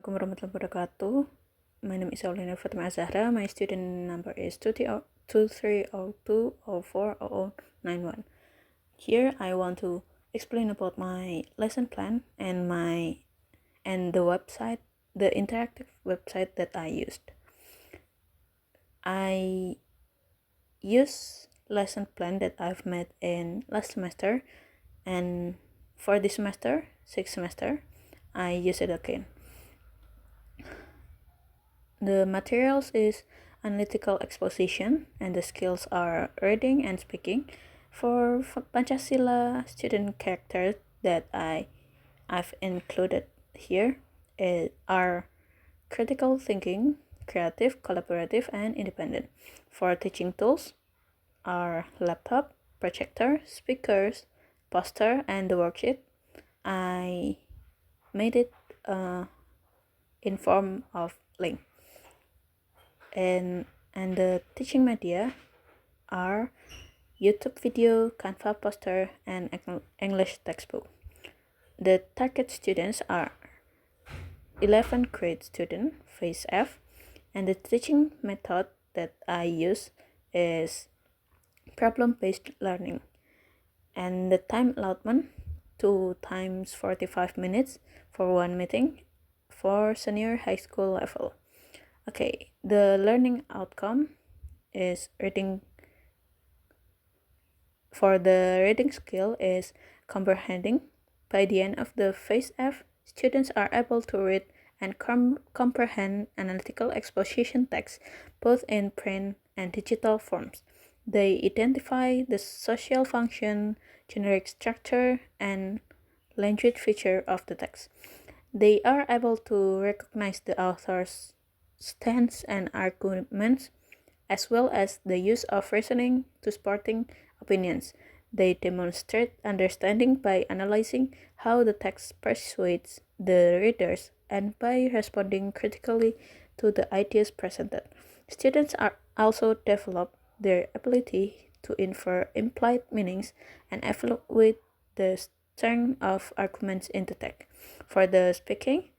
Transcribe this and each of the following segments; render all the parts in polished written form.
Assalamualaikum warahmatullahi wabarakatuh. My name is Aulina Fatima Azahra. My student number is 2302040091. Here I want to explain about my lesson plan and the website, the interactive website that I used. I use lesson plan that I've made in last semester, and for this semester, sixth semester, I use it again. The materials is analytical exposition, and the skills are reading and speaking. For Pancasila student characters that I've included here are critical thinking, creative, collaborative, and independent. For teaching tools are laptop, projector, speakers, poster, and the worksheet. I made it in form of link. And the teaching media are YouTube video, Canva poster, and English textbook. The target students are 11th grade student, phase F, and the teaching method that I use is problem-based learning. And the time allotment, 2 times 45 minutes for one meeting for senior high school level. Okay, the learning outcome is reading. For the reading skill is comprehending. By the end of the phase F, students are able to read and comprehend analytical exposition text both in print and digital forms. They identify the social function, generic structure, and language feature of the text. They are able to recognize the author's stance and arguments, as well as the use of reasoning to supporting opinions. They demonstrate understanding by analyzing how the text persuades the readers and by responding critically to the ideas presented. Students are also develop their ability to infer implied meanings and evaluate the strength of arguments in the text. For the speaking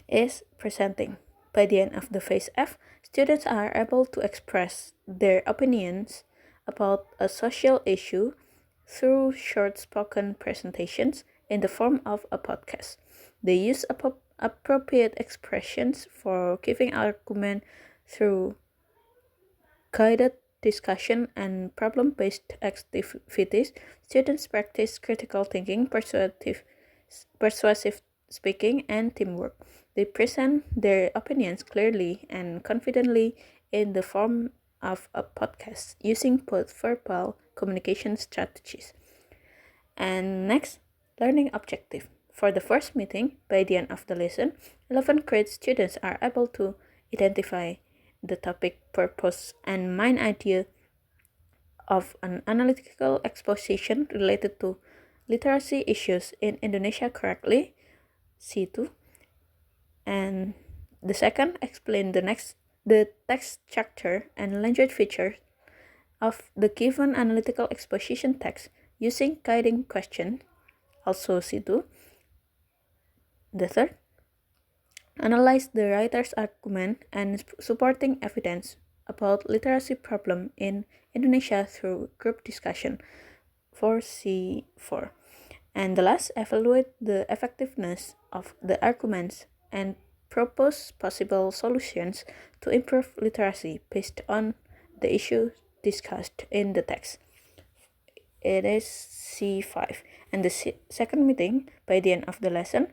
is presenting. By the end of the phase F, students are able to express their opinions about a social issue through short spoken presentations in the form of a podcast. They use appropriate expressions for giving argument through guided discussion and problem-based activities. Students practice critical thinking, persuasive speaking, and teamwork. They present their opinions clearly and confidently in the form of a podcast using both verbal communication strategies. And next, learning objective. For the first meeting, by the end of the lesson, 11th grade students are able to identify the topic, purpose, and main idea of an analytical exposition related to literacy issues in Indonesia correctly, C2. And the second, explain the text structure and language features of the given analytical exposition text using guiding questions, also C2. The third, analyze the writer's argument and supporting evidence about literacy problem in Indonesia through group discussion, 4C4. And the last, evaluate the effectiveness of the arguments and propose possible solutions to improve literacy based on the issues discussed in the text. It is C5. And the second meeting, by the end of the lesson,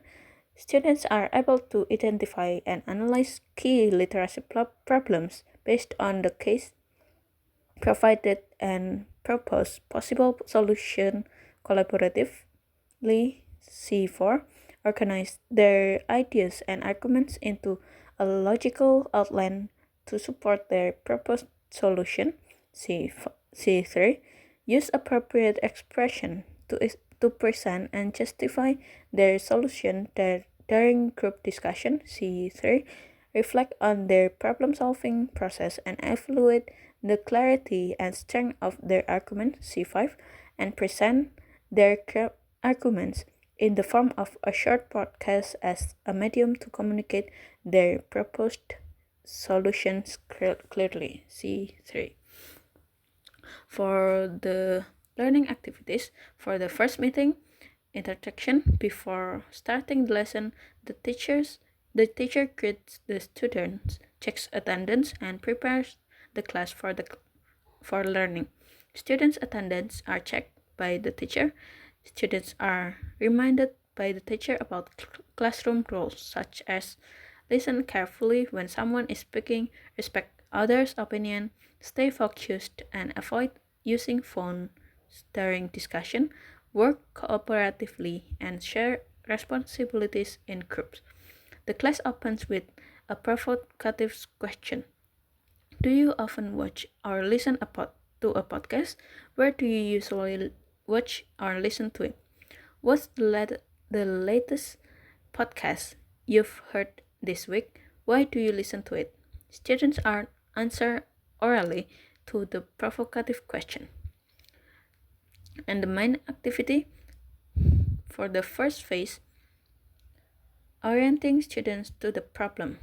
students are able to identify and analyze key literacy problems based on the case provided and propose possible solution collaboratively. C4. Organize their ideas and arguments into a logical outline to support their proposed solution. C3. Use appropriate expression to present and justify their solution during group discussion. C3. Reflect on their problem-solving process and evaluate the clarity and strength of their argument. C5. And present their arguments in the form of a short podcast as a medium to communicate their proposed solutions clearly. C3. For the learning activities, for the first meeting, introduction, before starting the lesson, the teacher greets the students, checks attendance, and prepares the class for learning. Students' attendance are checked by the teacher. Students are reminded by the teacher about classroom rules, such as listen carefully when someone is speaking, respect others' opinion, stay focused, and avoid using phones during discussion, work cooperatively, and share responsibilities in groups. The class opens with a provocative question. Do you often watch or listen to a podcast? Where do you usually watch or listen to it? What's the latest podcast you've heard this week? Why do you listen to it? Students are answer orally to the provocative question. And the main activity for the first phase, orienting students to the problem.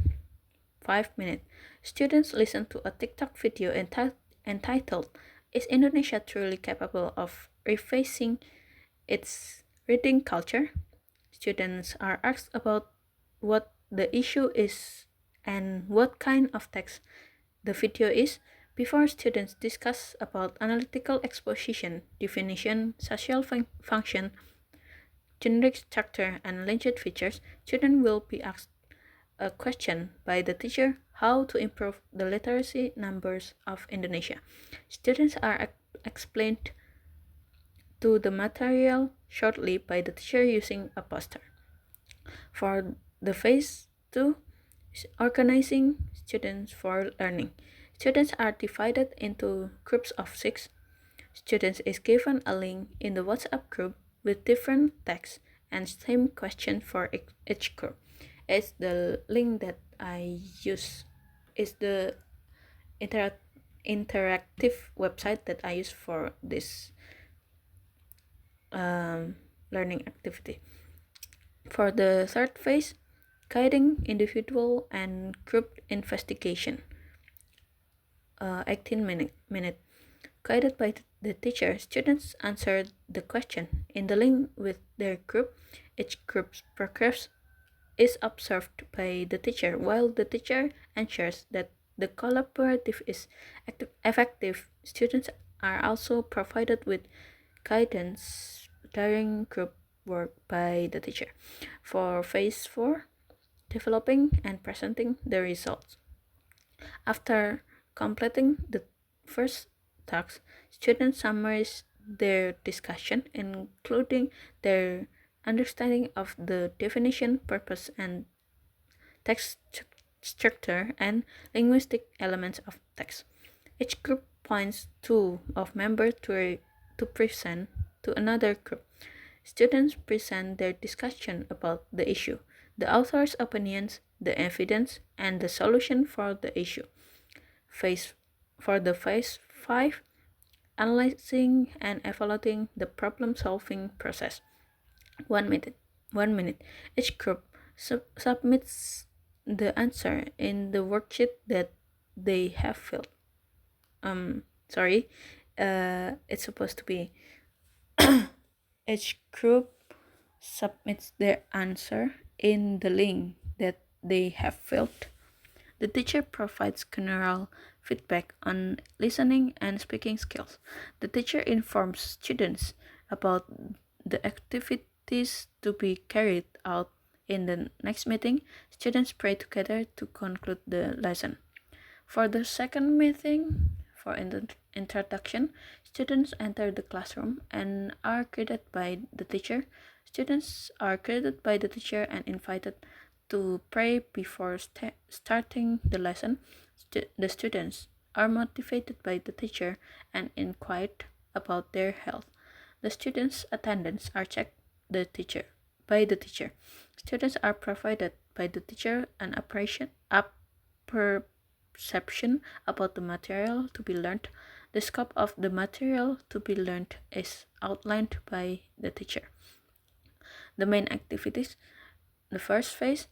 5 minutes. Students listen to a TikTok video entitled, Is Indonesia Truly Capable of Refacing Its Reading Culture? Students are asked about what the issue is and what kind of text the video is. Before students discuss about analytical exposition, definition, social function, generic structure, and linked features, students will be asked a question by the teacher how to improve the literacy numbers of Indonesia. Students are explained to the material shortly by the teacher using a poster. For the phase 2, organizing students for learning. Students are divided into groups of 6. Students is given a link in the WhatsApp group with different texts and same question for each group. It's the link that I use. Is the interactive website that I use for this learning activity. For the third phase, guiding individual and group investigation. 18 minute. Guided by the teacher, students answered the question in the link with their group. Each group's progress is observed by the teacher, while the teacher ensures that the collaborative is effective. Students are also provided with guidance during group work by the teacher. For phase 4, developing and presenting the results. After completing the first task, students summarize their discussion, including their understanding of the definition, purpose, and text structure and linguistic elements of text. Each group points two of members to present to another group. Students present their discussion about the issue, the author's opinions, the evidence, and the solution for the issue. Phase for the phase 5, analyzing and evaluating the problem-solving process. 1 minute. 1 minute. Each group submits the answer in the worksheet that they have filled. Sorry. It's supposed to be each group submits their answer in the link that they have filled. The teacher provides general feedback on listening and speaking skills. The teacher informs students about the activities to be carried out in the next meeting. Students pray together to conclude the lesson. For the second meeting, for introduction, students enter the classroom and are greeted by the teacher. Students are greeted by the teacher and invited to pray before starting the lesson. The students are motivated by the teacher and inquired about their health. The students' attendance are checked by the teacher. Students are provided by the teacher an perception about the material to be learned. The scope of the material to be learned is outlined by the teacher. The main activities. The first phase,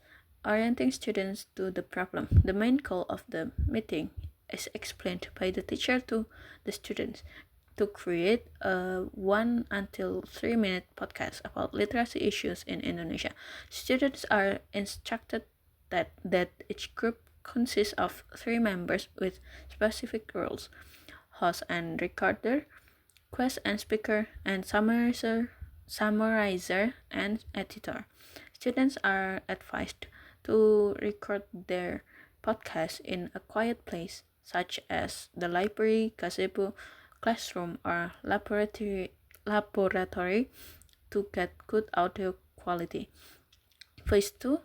orienting students to the problem. The main goal of the meeting is explained by the teacher to the students to create a 1 until 3 minute podcast about literacy issues in Indonesia. Students are instructed that each group consists of 3 members with specific roles: host and recorder, quest and speaker, and summarizer and editor. Students are advised to record their podcast in a quiet place, such as the library, gazebo, classroom, or laboratory to get good audio quality. Phase 2,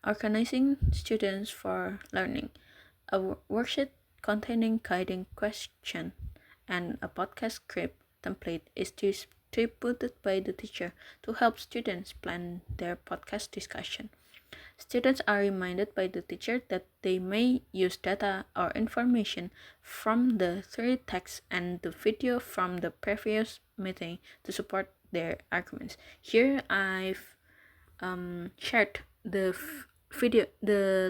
organizing students for learning. A worksheet containing guiding question and a podcast script template is distributed by the teacher to help students plan their podcast discussion. Students are reminded by the teacher that they may use data or information from the three texts and the video from the previous meeting to support their arguments. Here I've shared the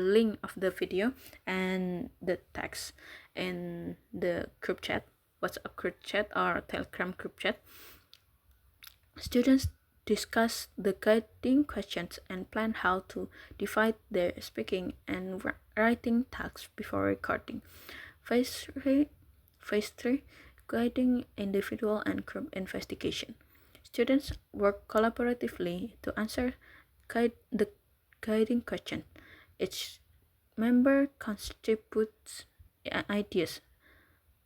link of the video and the text in the group chat, WhatsApp group chat or Telegram group chat. Students discuss the guiding questions and plan how to divide their speaking and writing tasks before recording. Phase 3, guiding individual and group investigation. Students work collaboratively to answer the guiding question. Each member contributes ideas,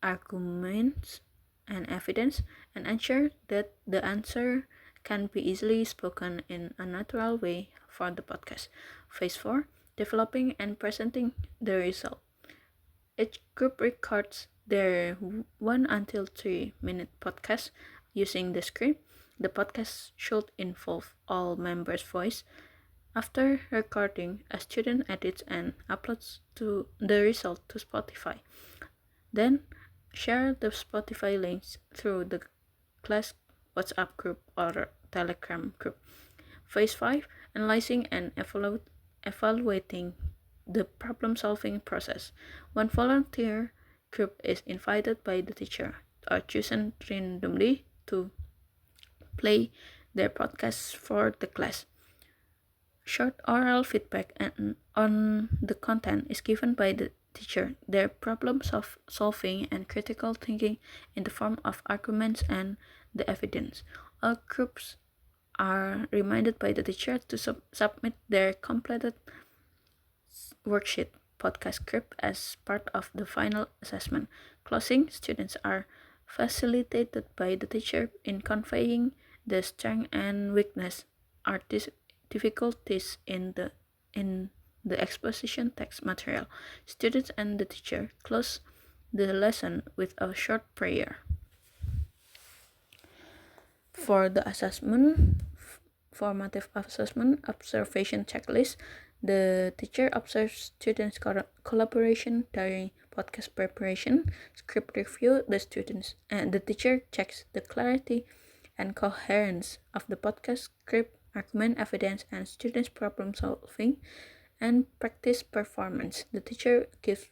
arguments, and evidence, and ensure that the answer can be easily spoken in a natural way for the podcast. Phase 4, developing and presenting the result. Each group records their 1 until 3 minute podcast using the script. The podcast should involve all members' voice. After recording, a student edits and uploads the result to Spotify. Then, share the Spotify links through the class WhatsApp group or Telegram group. Phase 5, analyzing and evaluating the problem-solving process. One volunteer group is invited by the teacher or chosen randomly to play their podcasts for the class. Short oral feedback on the content is given by the teacher. Their problem solving and critical thinking in the form of arguments and the evidence. All groups are reminded by the teacher to submit their completed worksheet podcast script as part of the final assessment. Closing, students are facilitated by the teacher in conveying the strength and weakness or difficulties in the exposition text material. Students and the teacher close the lesson with a short prayer. For the assessment, formative assessment observation checklist, the teacher observes students' collaboration during podcast preparation. Script review, the students and the teacher checks the clarity and coherence of the podcast script, argument, evidence, and students' problem solving and practice performance. The teacher gives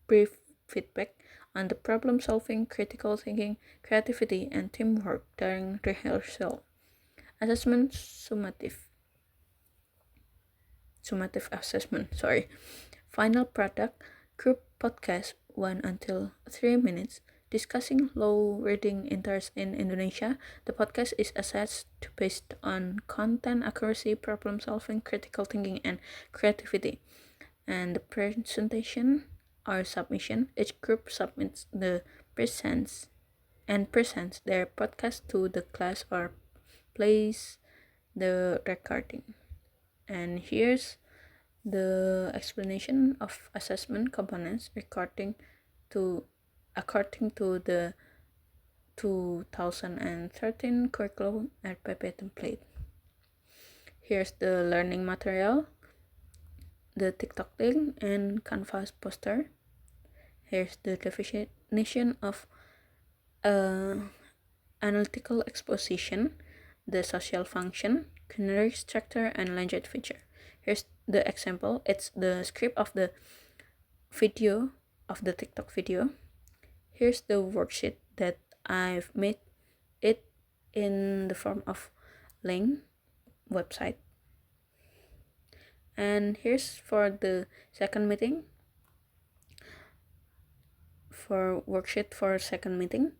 brief feedback on the problem solving, critical thinking, creativity, and teamwork during rehearsal. Assessment summative assessment. Final product, group podcast 1 until 3 minutes discussing low reading interest in Indonesia. The podcast is assessed based on content accuracy, problem solving, critical thinking, and creativity. And the presentation or submission, each group submits the presents their podcast to the class or plays the recording. And here's the explanation of assessment components according to the 2013 curriculum RPP template. Here's the learning material, the TikTok link, and Canvas poster. Here's the definition of analytical exposition, the social function, query structure, and language feature. Here's the example. It's the script of the video, of the TikTok video. Here's the worksheet that I've made it in the form of link website. And here's for the second meeting, for worksheet for second meeting.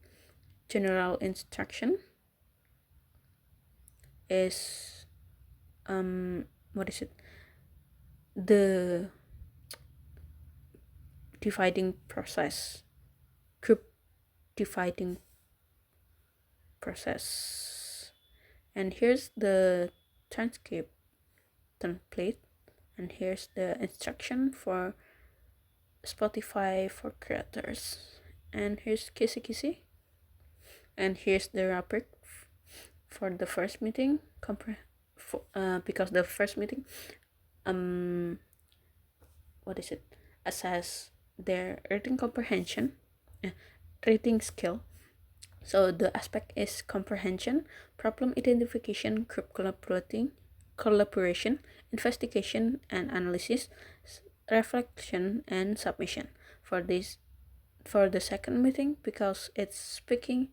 General instruction is what is it, the dividing process, group dividing process. And here's the transcript template, and here's the instruction for Spotify for creators, and here's Kissy Kissy, and here's the rubric for the first meeting, because the first meeting what is it, assess their reading comprehension, reading skill. So the aspect is comprehension, problem identification, group collaboration, investigation and analysis, reflection and submission. For the second meeting, because it's speaking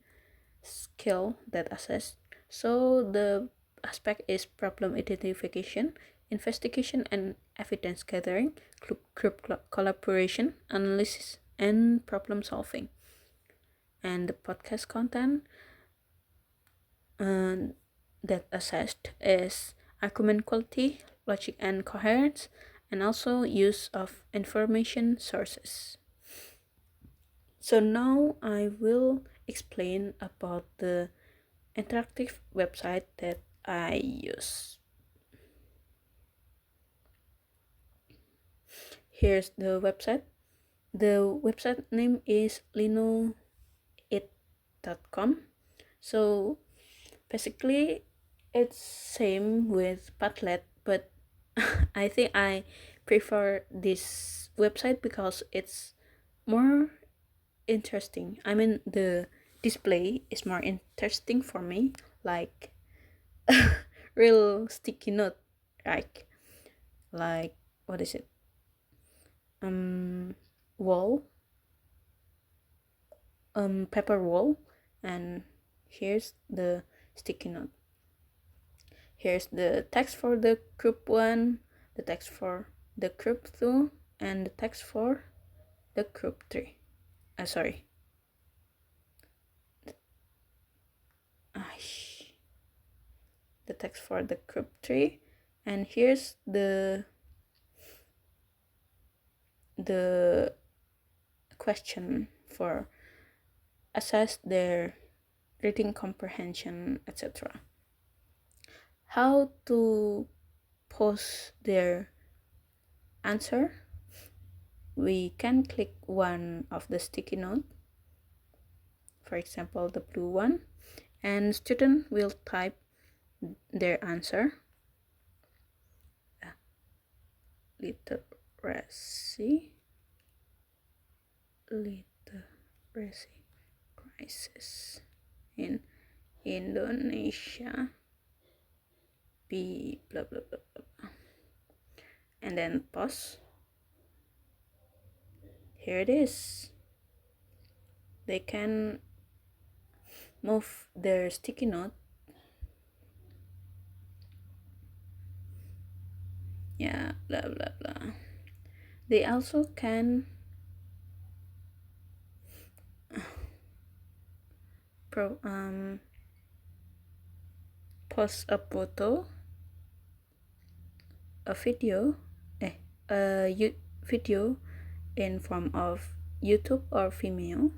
skill that assessed, so the aspect is problem identification, investigation and evidence gathering, group collaboration, analysis and problem solving. And the podcast content that assessed is argument quality, logic and coherence, and also use of information sources. So now I will explain about the interactive website that I use. Here's the website. The website name is linoit.com. So basically it's same with Padlet, but I think I prefer this website because it's more interesting. I mean, the display is more interesting for me, like real sticky note, like what is it, wall, paper wall. And here's the sticky note. Here's the text for the group 1, the text for the group 2, and the text for the group 3. Sorry. The text for the group 3. And here's the question for assess their reading comprehension, etc. How to post their answer? We can click one of the sticky note, for example the blue one, and student will type their answer. Literacy crisis in Indonesia, be blah blah blah blah, and then pause. Here it is. They can move their sticky note. Yeah, blah blah blah. They also can post a photo, a video, video in form of YouTube or Vimeo,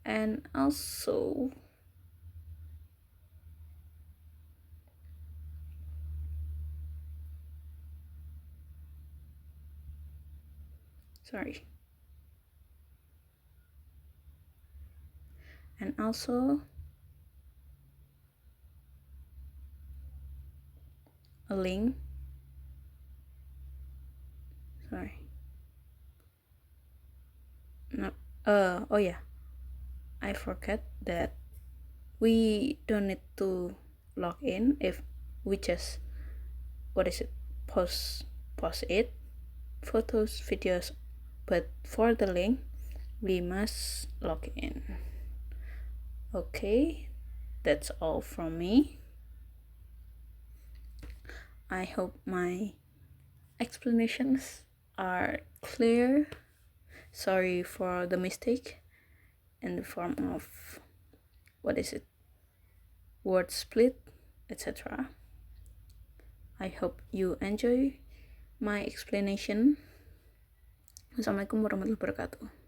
and also a link. Oh yeah, I forget that we don't need to log in if we just post it, photos, videos, but for the link we must log in. Okay, that's all from me. I hope my explanations are clear. Sorry for the mistake in the form of word split, etc. I hope you enjoy my explanation. Assalamualaikum warahmatullahi wabarakatuh.